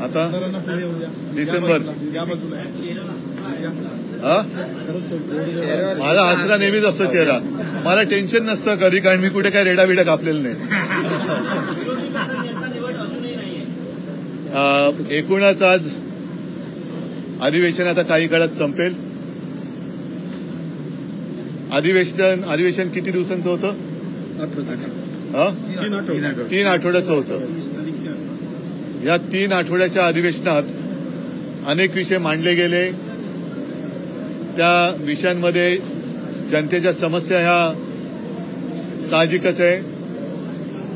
आता डिसेंबर माझा हसरा नेहमीच असतो चेहरा. मला टेन्शन नसतं कधी, कारण मी कुठे काय रेडा बिडा कापलेलं नाही. एकूणच आज अधिवेशन आता काही काळात संपेल. अधिवेशन किती दिवसांचं होतं? 3 आठवड्याचं होतं. या 3 आठवड्याच्या अधिवेशनात अनेक विषय मांडले गेले. त्या विषयांमध्ये जनतेच्या समस्या ह्या साहजिकच आहे,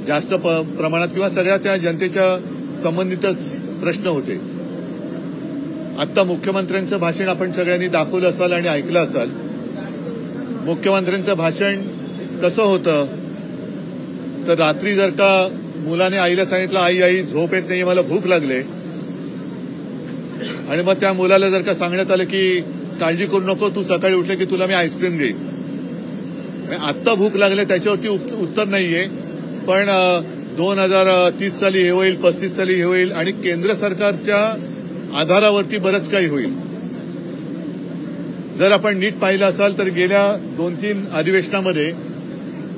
जास्त प्रमाणात किंवा सगळ्या त्या जनतेच्या संबंधितच प्रश्न होते. आता मुख्यमंत्र्यांचं भाषण आपण सगळ्यांनी दाखवलं असाल आणि ऐकलं असाल. मुख्यमंत्र्यांचं भाषण कसं होतं तर रात्री जर का मुलाने आईला सांगितलं, आई आई झोप येत नाही, मला भूक लागले, आणि मग त्या मुलाला जर का सांगण्यात आलं की काळजी करू नको, तू सकाळी उठले की तुला मी आईस्क्रीम देईन. आत्ता भूक लागले त्याच्यावरती उत्तर नाहीये, पण 2030 साली हे होईल, 35 साली हे होईल, आणि केंद्र सरकारच्या आधारावरती बरंच काही होईल. जर आपण नीट पाहिलं असाल तर गेल्या 2-3 अधिवेशनामध्ये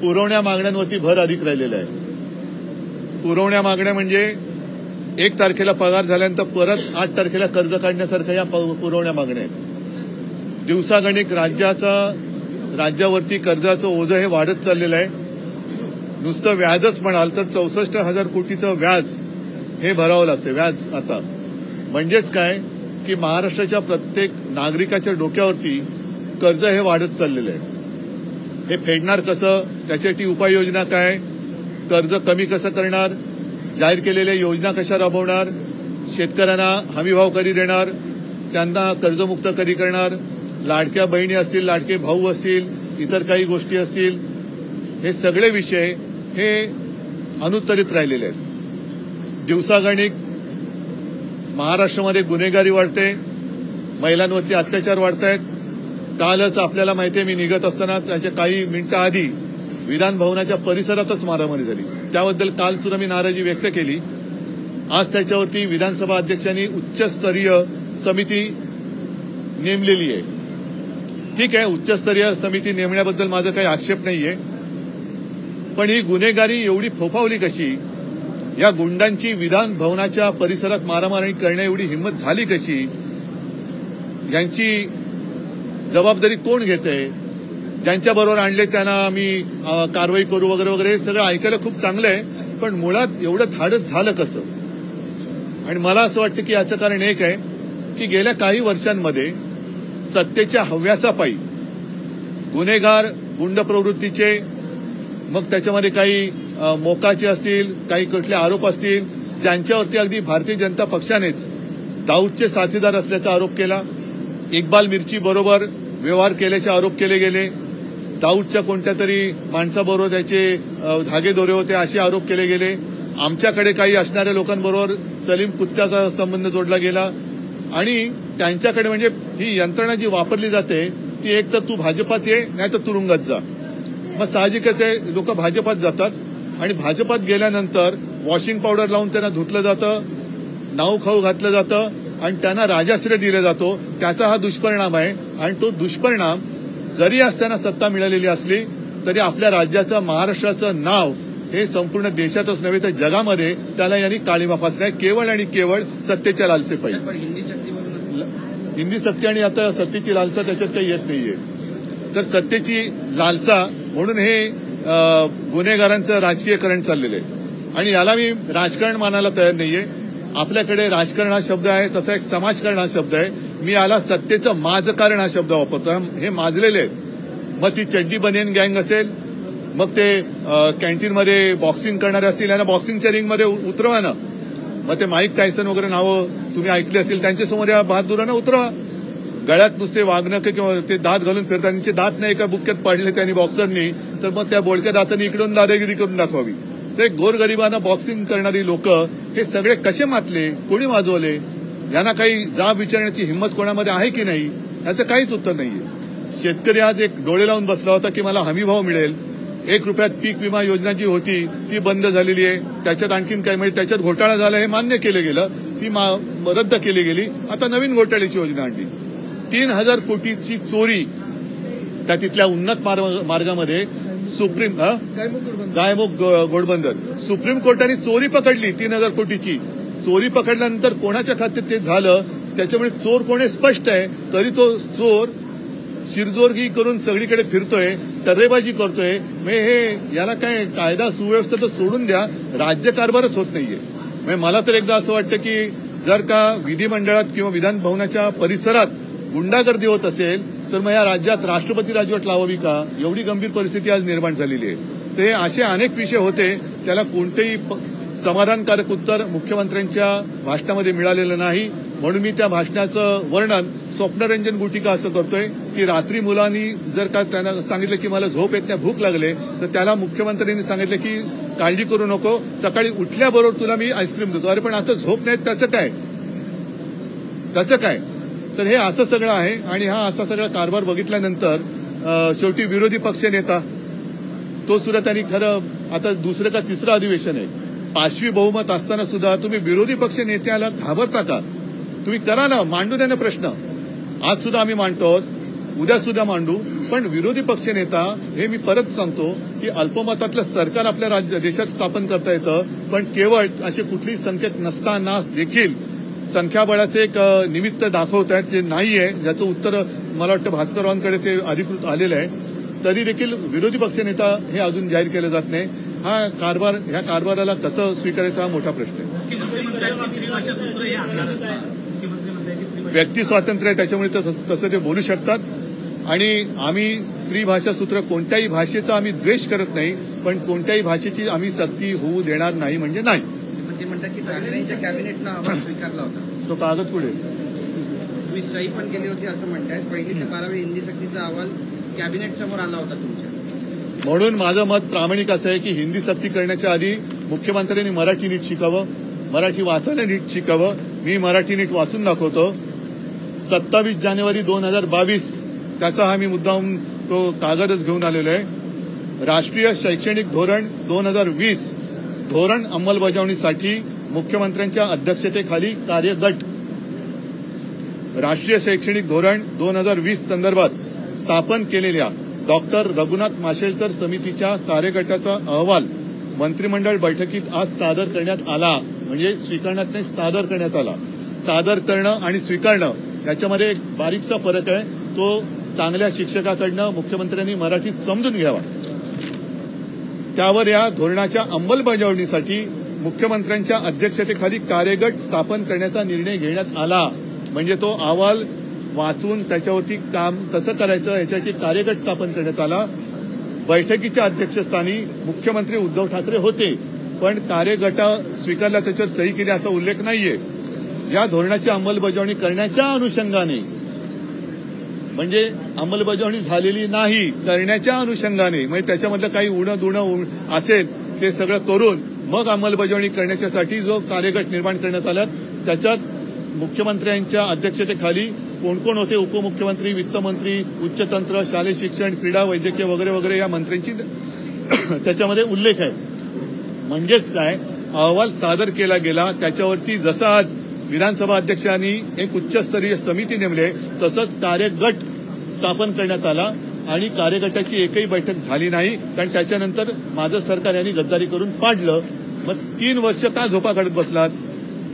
पुरवण्या मागण्यांवरती भर अधिक राहिलेला आहे. पुरवण्या मागण्या म्हणजे 1 तारखेला पगार झाल्यानंतर परत 8 तारखेला कर्ज काढण्यासारख्या या पुरवण्या मागण्या आहेत. दिवसागणिक राज्यावरती कर्जाचं ओझं हे वाढत चाललेलं आहे. नुसतं व्याजच म्हणाल तर 64,000 कोटीचं व्याज हे भरावं लागतं. व्याज आता म्हणजेच काय की महाराष्ट्राच्या प्रत्येक नागरिकाच्या डोक्यावरती कर्ज हे वाढत चाललेलं आहे. हे फेडणार कसं, त्याच्यासाठी उपाययोजना काय, कर्ज कमी कसं करणार, जाहीर केलेल्या योजना कशा राबवणार, शेतकऱ्यांना हमीभाव कधी देणार, त्यांना कर्जमुक्त कधी करणार, लाडक्या बहिणी असतील, लाडके भाऊ असतील, इतर काही गोष्टी असतील, हे सगळे विषय हे अनुत्तरित राहिलेले आहेत. दिवसागणिक महाराष्ट्रामध्ये गुन्हेगारी वाढते, महिलांवरती अत्याचार वाढत आहेत. कालच आपल्याला माहितीये, मी निघत असताना त्याच्या काही मिनिटं आधी विधान भवनाच्या परिसरातच मारामारी झाली. त्याबद्दल काल सुद्धा मी नाराजी व्यक्त केली. आज त्याच्यावरती विधानसभा अध्यक्षांनी उच्चस्तरीय समिती नेमलेली आहे. ठीक आहे, उच्चस्तरीय समिती नेमण्याबद्दल माझा काही आक्षेप नाहीये, पण ही गुन्हेगारी एवढी फोफावली कशी, या गुंडांची विधान भवनाच्या परिसरात मारामारी करण्या एवढी हिंमत झाली कशी, यांची जबाबदारी कोण घेते, ज्यांच्याबरोबर आणले त्यांना आम्ही कारवाई करू वगैरे वगैरे, हे सगळं ऐकायला खूप चांगलं आहे, पण मुळात एवढं धाडस झालं कसं. आणि मला असं वाटतं की याचं कारण एक आहे की गेल्या काही वर्षांमध्ये सत्तेच्या हव्यासापायी गुन्हेगार, गुंड प्रवृत्तीचे, मग त्याच्यामध्ये काही मोकाचे असतील, काही कुठले आरोप असतील, ज्यांच्यावरती अगदी भारतीय जनता पक्षानेच दाऊदचे साथीदार असल्याचा आरोप केला. इक्बाल मिर्ची बरोबर व्यवहार केल्याचे आरोप केले गेले. दाऊदच्या कोणत्या तरी माणसाबरोबर त्याचे धागेदोरे होते असे आरोप केले गेले. आमच्याकडे काही असणाऱ्या लोकांबरोबर सलीम कुत्त्याचा संबंध जोडला गेला. आणि त्यांच्याकडे म्हणजे ही यंत्रणा जी वापरली जाते ती एक तर तू भाजपात ये, नाही तर तुरुंगात जा. मग साहजिकच आहे, लोक भाजपात जातात आणि भाजपात गेल्यानंतर वॉशिंग पावडर लावून त्यांना धुतलं जातं, नाऊ खाऊ घातलं जातं आणि त्यांना राजाश्रय दिला जातो. त्याचा हा दुष्परिणाम आहे. आणि तो दुष्परिणाम जरी असताना सत्ता मिळालेली असली तरी आपल्या राज्याचं, महाराष्ट्राचं नाव हे संपूर्ण देशातच नव्हे तर जगामध्ये त्याला यांनी काळीमा फासलाय, केवळ आणि केवळ सत्तेच्या लालसेपायी. हिंदी सक्ती आणि आता सत्तेची लालसा त्याच्यात काही येत नाहीये. तर सत्तेची लालसा म्हणून हे गुन्हेगारांचं राजकीयकरण चाललेलं आहे. आणि याला मी राजकारण मानायला तयार नाहीये. आपल्याकडे राजकारण हा शब्द आहे, तसा एक समाजकारण हा शब्द आहे. मी याला सत्तेचं माझकारण हा शब्द वापरतो. हे माजलेले आहेत. मग ती चड्डी बनियन गँग असेल, मग ते कॅन्टीनमध्ये बॉक्सिंग करणारे असतील, यांना बॉक्सिंगच्या रिंगमध्ये उतरवा ना. मग ते माईक टायसन वगैरे नावं तुम्ही ऐकली असतील, त्यांच्यासमोर या बहादुरांना उतरवा. गळ्यात नुसते वागणं किंवा ते दात घालून फिरतात, त्यांचे दात नाही एका बुक्क्यात पाडले त्यांनी बॉक्सरनी, तर मग त्या बोलक्या दातांनी इकडून दादागिरी करून दाखवावी. ते गोरगरिबांना बॉक्सिंग करणारी लोक हे सगळे कसे मातले, कोणी वाजवले, यांना काही जाब विचारण्याची हिंमत कोणामध्ये आहे की नाही, याचं काहीच उत्तर नाहीये. शेतकरी आज एक डोळे लावून बसला होता की मला हमीभाव मिळेल. 1 रुपयात पीक विमा योजना जी होती ती बंद झालेली आहे. त्याच्यात आणखीन काय म्हणजे त्याच्यात घोटाळा झाला हे मान्य केलं गेलं, ती रद्द केली गेली. आता नवीन घोटाळ्याची योजना आणली. 3,000 कोटीची चोरी त्या तिथल्या उन्नत मार्गामध्ये सुप्रीम गायमुख घोडबंदर सुप्रीम कोर्टाने चोरी पकडली 3,000 कोटीची. चोरी पकडल्यानंतर कोणाच्या खात्यात ते झालं त्याच्यामुळे चोर कोण स्पष्ट आहे. तरी तो चोर शिरजोरगी करून सगळीकडे फिरतोय, टर्रेबाजी करतोय. म्हणजे हे याला काय कायदा सुव्यवस्था तर सोडून द्या, राज्यकारभारच होत नाहीये. म्हणजे मला तर एकदा असं वाटतं की जर का विधिमंडळात किंवा विधान भवनाच्या परिसरात गुंडागर्दी होत असेल तर मग या राज्यात राष्ट्रपती राजवट लावावी का? एवढी गंभीर परिस्थिती आज निर्माण झालेली आहे. तर हे असे अनेक विषय होते, त्याला कोणतेही समाधानकारक उत्तर मुख्यमंत्र्यांच्या भाषणामध्ये मिळालेलं नाही. म्हणून मी त्या भाषणाचं वर्णन स्वप्नरंजन गुटिका असं करतोय की रात्री मुलांनी जर का त्यांना सांगितलं की मला झोप येत नाही, भूक लागले, तर त्याला मुख्यमंत्र्यांनी सांगितलं की काळजी करू नको, सकाळी उठल्याबरोबर तुला मी आईस्क्रीम देतो. अरे पण आता झोप नाही, त्याचं काय? तर हे असं सगळं आहे. आणि हा असा सगळा कारभार बघितल्यानंतर शेवटी विरोधी पक्ष नेता तो सुद्धा त्यांनी खरं आता दुसरं का तिसरं अधिवेशन आहे, 5वी बहुमत असताना सुद्धा तुम्ही विरोधी पक्ष नेत्याला घाबरता का? तुम्ही करा ना, मांडू द्या ना प्रश्न. आज सुद्धा आम्ही मांडतो, उद्या सुद्धा मांडू. पण विरोधी पक्ष नेता हे मी परत सांगतो की अल्पमतातलं सरकार आपल्या देशात स्थापन करता येतं, पण केवळ असे कुठलीही संकेत नसताना देखील संख्याबळाचे एक निमित्त दाखवत आहेत जे नाहीये, ज्याचं उत्तर मला वाटतं भास्कररावांकडे ते अधिकृत आलेलं आहे. तरी देखील विरोधी पक्ष नेता हे अजून जाहीर केलं जात नाही. ह्या कारभाराला कसं स्वीकारायचा हा मोठा प्रश्न आहे. व्यक्ती स्वातंत्र्य आहे, त्याच्यामुळे तसं ते बोलू शकतात. आणि आम्ही त्रिभाषा सूत्र कोणत्याही भाषेचा आम्ही द्वेष करत नाही, पण कोणत्याही भाषेची आम्ही सक्ती होऊ देणार नाही म्हणजे नाही. ते म्हणतात की ठाकरेंच्या कॅबिनेटनं अहवाल स्वीकारला होता, तो कागद पुढे तुम्ही सही पण केली होती असं म्हणतायत. 1ली ते 12वी हिंदी सक्तीचा अहवाल कॅबिनेट समोर आला होता तुमच्या. म्हणून माझं मत प्रामाणिक असं आहे की हिंदी सक्ती करण्याच्या आधी मुख्यमंत्र्यांनी मराठी नीट शिकावं, मराठी वाचायला नीट शिकावं. मी मराठी नीट वाचून दाखवतो. 27 जानेवारी 2022 त्याचा हा मी मुद्दाम तो कागदच घेऊन आलेलो आहे. राष्ट्रीय शैक्षणिक धोरण 2020 धोरण अंमलबजावणीसाठी मुख्यमंत्र्यांच्या अध्यक्षतेखाली कार्यगट. राष्ट्रीय शैक्षणिक धोरण 2020 संदर्भात स्थापन केलेल्या डॉक्टर रघुनाथ माशेलकर समितीच्या कार्यगटाचा अहवाल मंत्रिमंडळ बैठकीत आज सादर करण्यात आला. म्हणजे स्वीकारण्यात नाही, सादर करण्यात आला. सादर करणं आणि स्वीकारणं याच्यामध्ये एक बारीकसा फरक आहे. तो चांगल्या शिक्षकाकडनं मुख्यमंत्र्यांनी मराठीत समजून घ्यावा. त्यावर या धोरणाच्या अंमलबजावणीसाठी मुख्यमंत्र्यांच्या अध्यक्षतेखाली कार्यगट स्थापन करण्याचा निर्णय घेण्यात आला. म्हणजे तो अहवाल वाचून त्याच्यावरती काम कसं करायचं याच्यासाठी कार्यगट स्थापन करण्यात आला. बैठकीच्या अध्यक्षस्थानी मुख्यमंत्री उद्धव ठाकरे होते, पण कार्यगट स्वीकारला, त्याच्यावर सही केली असा उल्लेख नाहीये. या धोरणाची अंमलबजावणी करण्याच्या अनुषंगाने, म्हणजे अंमलबजावणी झालेली नाही, करण्याच्या अनुषंगाने, म्हणजे त्याच्यामधलं काही उणं दुणं असेल ते सगळं करून मग अंमलबजावणी करण्याच्यासाठी जो कार्यगट निर्माण करण्यात आला त्याच्यात मुख्यमंत्र्यांच्या अध्यक्षतेखाली कोण कोण होते, उपमुख्यमंत्री, वित्तमंत्री, उच्चतंत्र, शालेय शिक्षण, क्रीडा, वैद्यकीय वगैरे वगैरे या मंत्र्यांची त्याच्यामध्ये उल्लेख आहे. म्हणजेच काय, अहवाल सादर केला गेला, त्याच्यावरती जसं आज विधानसभा अध्यक्षांनी एक उच्चस्तरीय समिती नेमली तसंच कार्यगट स्थापन करण्यात आला. आणि कार्यगटाची एकही बैठक झाली नाही, कारण त्याच्यानंतर माझं सरकार यांनी गद्दारी करून पाडलं. मग 3 वर्ष का झोपा काढत बसलात?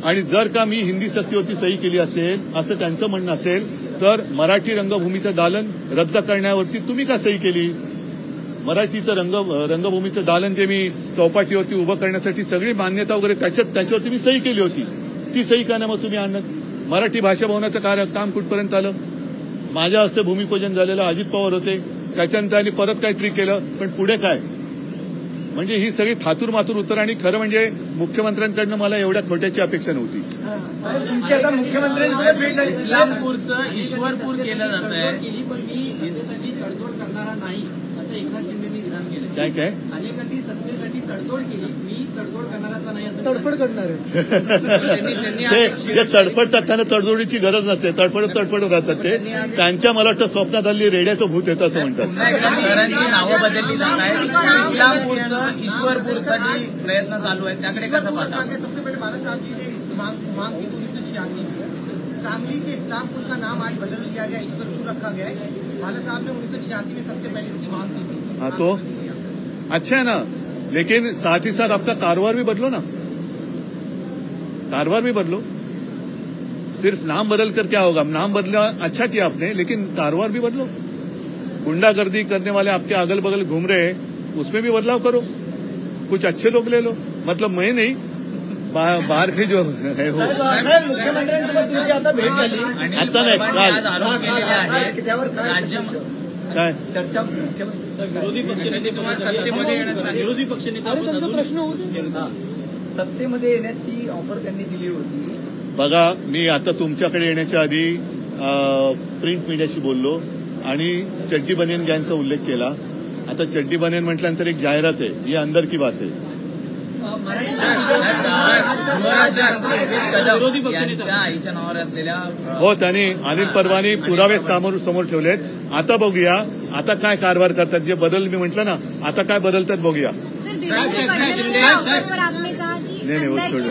आणि जर का मी हिंदी सक्तीवरती सही केली असेल असं त्यांचं म्हणणं असेल तर मराठी रंगभूमीचं दालन रद्द करण्यावरती तुम्ही का सही केली? मराठीचं रंगभूमीचं दालन जे मी चौपाटीवरती उभं करण्यासाठी सगळी मान्यता वगैरे त्याच्यावरती मी सही केली होती, ती सही का ना मग तुम्ही आणत? मराठी भाषा भवनाचं काम कुठपर्यंत आलं? माझ्या हस्ते भूमिपूजन झालेलं, अजित पवार होते, त्याच्यानंतर त्यांनी परत काहीतरी केलं, पण पुढे काय? म्हणजे ही सगळी थातूर मातूर उत्तर. आणि खरं म्हणजे मुख्यमंत्र्यांकडनं मला एवढ्या खोट्याची अपेक्षा नव्हती. इस्लामपूरचं ईश्वरपूर केलं जात आहे, तडजोड करणारा नाही असं एकनाथ शिंदेनी विधान केलं. काय अनेकांनी सत्तेसाठी तडजोड केली, मी तडजोड करणारा नाही असं तडफड करणार ते तडफडतात, त्यांना तडजोडीची गरज नसते, तडफड राहतात ते. त्यांच्या मला वाटतं स्वप्नात हल्ली रेड्याचं भूत येतं असं म्हणतात. शहरांची नावं बदलली जात आहेत. इस्लामपूरचं ईश्वरपूरसाठी प्रयत्न चालू आहेत, त्याकडे कसं पाहता? सबसे पहिले बाला साहेब जी ने मांग मांग की 1986 में। सांगली के इस्लामपुर का नाम आज बदल दिया गया, ईश्वरपुर रखा गया है। भाला साहब ने 1986 में सबसे पहले इसकी मांग की थी। हाँ तो अच्छा है ना, लेकिन साथ ही साथ आपका कारोबार भी बदलो ना, कारोबार भी बदलो। सिर्फ नाम बदल कर क्या होगा? नाम बदला अच्छा किया आपने, लेकिन कारोबार भी बदलो। गुंडागर्दी करने वाले आपके अगल बगल घूम रहे हैं, उसमें भी बदलाव करो, कुछ अच्छे लोग ले लो। मतलब मैं नहीं, बाहर के जो है हो आता नाही काल आरोप केलेले आहेत राज्य काय चर्चा विरोधी पक्षनेते सत्तेमध्ये येण्यासाठी विरोधी पक्षनेता सत्तेमध्ये येण्याची ऑफर त्यांनी दिली होती। बघा, मी आता तुमच्याकडे येण्याच्या आधी प्रिंट मीडियाशी बोललो आणि चड्डी बनियन गँगचा उल्लेख केला। आता चड्डी बनियन म्हटल्यानंतर एक जाहिरात आहे, ही अंदर की बात आहे। विरोधी पक्षनेत्यांच्या आईच्या नावावर असलेल्या हो, त्यांनी अनिल परवानी पुरावे समोर ठेवलेत। आता बघूया आता काय कारभार करतात, जे बदल मी म्हटलं ना, आता काय बदलतात बघूया। नाही, वो छोड़ो।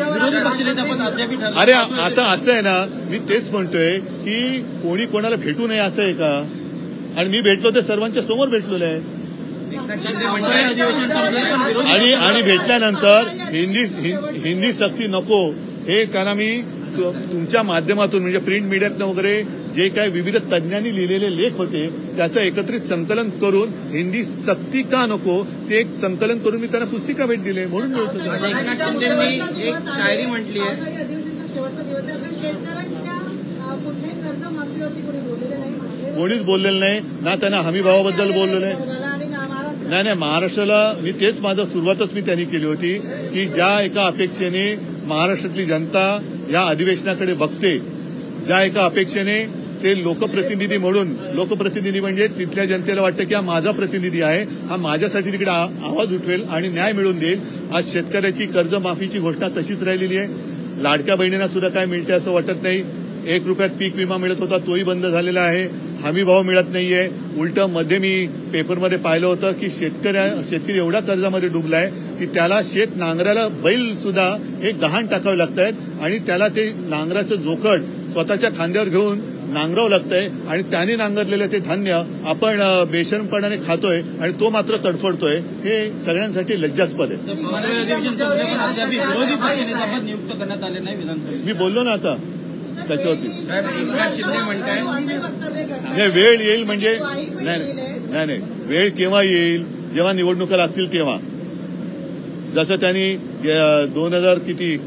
विरोधी पक्षनेता पण अद्याप ठरलं। अरे आता असं आहे ना, मी तेच म्हणतोय की कोणी कोणाला भेटू नये असं आहे का? आणि मी भेटलो ते सर्वांच्या समोर भेटलेलो आहे आणि भेटल्यानंतर हिंदी सक्ती नको हे त्यांना मी तुमच्या माध्यमातून म्हणजे प्रिंट मीडियातनं वगैरे जे काही विविध तज्ञांनी लिहिलेले लेख होते त्याचं एकत्रित संकलन करून हिंदी सक्ती का नको ते एक संकलन करून मी त्यांना पुस्तिका भेट दिली म्हणून एकनाथ शिंदेंनी एक शायरी म्हटली आहे। शेवटचा दिवस आहे, पण शेतकऱ्यांच्या कुठल्याही कर्जमाफीवरती कोणी बोललेलं नाही, कोणीच बोललेलं नाही ना, त्यांना हमी भावाबद्दल बोललो नाही। नाही, महाराष्ट्राला मी तेच माझं सुरुवातच मी त्यांनी केली होती की ज्या एका अपेक्षेने महाराष्ट्रातली जनता या अधिवेशनाकडे बघते, ज्या एका अपेक्षेने ते लोकप्रतिनिधी म्हणून, लोकप्रतिनिधी म्हणजे तिथल्या जनतेला वाटतं की हा माझा प्रतिनिधी आहे, हा माझ्यासाठी तिकडे आवाज उठवेल आणि न्याय मिळवून देईल। आज शेतकऱ्याची कर्जमाफीची घोषणा तशीच राहिलेली आहे। लाडक्या बहिणींना सुद्धा काय मिळते असं वाटत नाही। 1 रुपयात पीक विमा मिळत होता, तोही बंद झालेला आहे। हमी भाव मिळत नाहीये। उलट मध्ये मी पेपरमध्ये पाहिलं होतं की शेतकरी एवढा कर्जामध्ये डुबलाय की त्याला शेत नांगराला बैल सुद्धा हे गहाण टाकावे लागतायत आणि त्याला ते नांगराचं जोखड स्वतःच्या खांद्यावर घेऊन नांगरावं लागतंय आणि त्याने नांगरलेलं ते धान्य आपण बेशरमपणाने खातोय आणि तो मात्र तडफडतोय। हे सगळ्यांसाठी लज्जास्पद आहे। विरोधी पक्षनेता पद नियुक्त करण्यात आले नाही विधानसभेत। मी बोललो ना आता त्याच्यावरती। एकनाथ शिंदे म्हणताय वेळ येईल म्हणजे नाही, वेळ केव्हा येईल? जेव्हा निवडणुका लागतील तेव्हा। जसं त्यांनी 2000 किती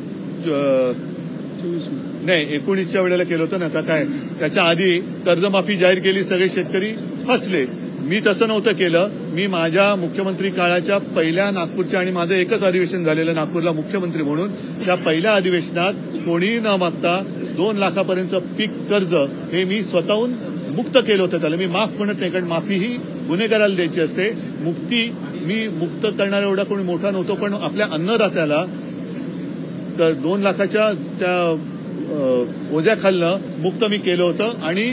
19च्या वेळेला केलं होतं ना का काय, त्याच्या आधी कर्जमाफी जाहीर केली, सगळे शेतकरी हसले। मी तसं नव्हतं केलं। मी माझ्या मुख्यमंत्री काळाच्या पहिल्या नागपूरच्या आणि माझं एकच अधिवेशन झालेलं नागपूरला मुख्यमंत्री म्हणून, त्या पहिल्या अधिवेशनात कोणीही न मागता 2 लाखापर्यंतचं पीक कर्ज हे मी स्वतःहून मुक्त केलं होतं। त्याला मी माफ म्हणत नाही, कारण माफी ही गुन्हेगाराला द्यायची असते। मुक्ती मी मुक्त करणारा एवढा कोणी मोठा नव्हतो, पण आपल्या अन्नदात्याला तर 2 लाखाच्या त्या ओझ्याखालनं मुक्त मी केलं होतं आणि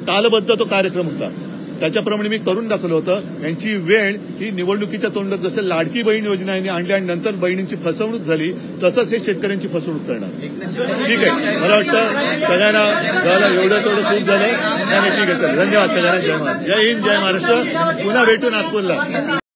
तालबद्ध तो कार्यक्रम होता, त्याच्याप्रमाणे मी करून दाखवलं होतं। यांची वेळ ही निवडणुकीच्या तोंडात जसं लाडकी बहीण योजना यांनी आणली आणि नंतर बहिणींची फसवणूक झाली, तसंच हे शेतकऱ्यांची फसवणूक करणार। ठीक आहे, मला वाटतं सगळ्यांना झालं एवढं तेवढं खूप झालं। ठीक आहे, चल धन्यवाद सगळ्यांना। जय हिंद, जय महाराष्ट्र। पुन्हा भेटू नागपूरला।